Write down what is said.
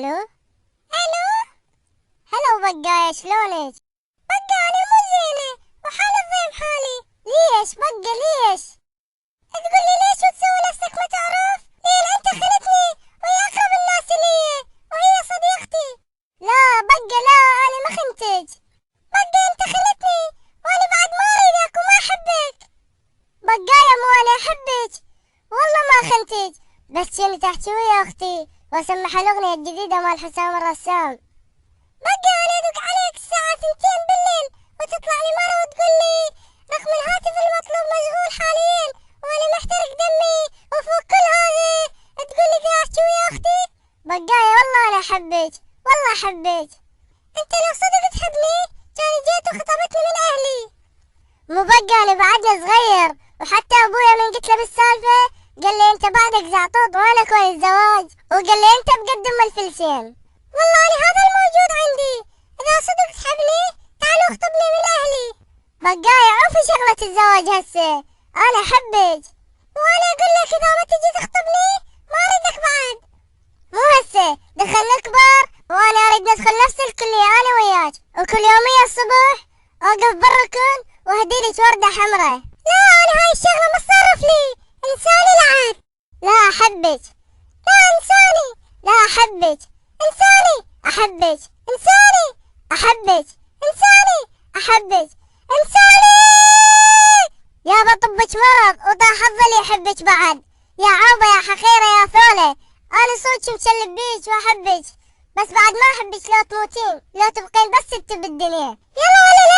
الو. الو. هلا بقايا، شلونك؟ بقى انا مو زينه وحالي الضيم حالي. ليش بقى ليش؟ تقولي ليش وتسوي نفسك ما تعرف؟ لين انت خلتني وهي اقرب الناس لي وهي صديقتي. لا بقى لا، انا ما خنتك. بقى انت خلتني وانا بعد ما اريدك وما احبك. بقايا مو انا احبك والله ما خنتك، بس كنت احكي ويا اختي واسمح الاغنية الجديدة مال حسام الرسام. بقى انا ادق عليك الساعة 2 بالليل وتطلع لي مرة وتقول لي رقم الهاتف المطلوب مشغول حاليا وانا محترق دمي، وفوق كل هذا تقول لي احكي ويا اختي. بقايا والله انا احبك، والله احبك. انت لو صدق تحبني كان جيت وخطبتني من اهلي. مو بقى انا بعدنا صغير، وحتى ابويا من قلت له بالسالفة قال لي انت بعدك زعطوط وانا كويس زواج، وقال لي انت بقدم الفلسين. والله انا هذا الموجود عندي، اذا صدق تحبني تعال واخطبني من اهلي. بقايا عوفي شغلة الزواج هسه، انا احبك وانا اقول لك اذا ما تجي تخطبني ما اريدك بعد. مو هسه، دخل نكبر وانا اريد ندخل نفس الكلية انا وياك، وكل يومية الصبح اوقف بالركن واهديلك وردة حمراء. لا انا هاي الشغلة ما تصرف لي، انساني لعب. لا احبك. لا انساني. لا احبك. انساني. احبك. انساني. احبك. انساني. احبك. انساني. يابا طبك مرض وطاح حظ يحبك بعد. يا عوبة يا حقيرة يا ثولة، انا صوتك مشلب بيك واحبك، بس بعد ما احبك لو تموتين، لو تبقين بس انت بالدنيا. يلا ولا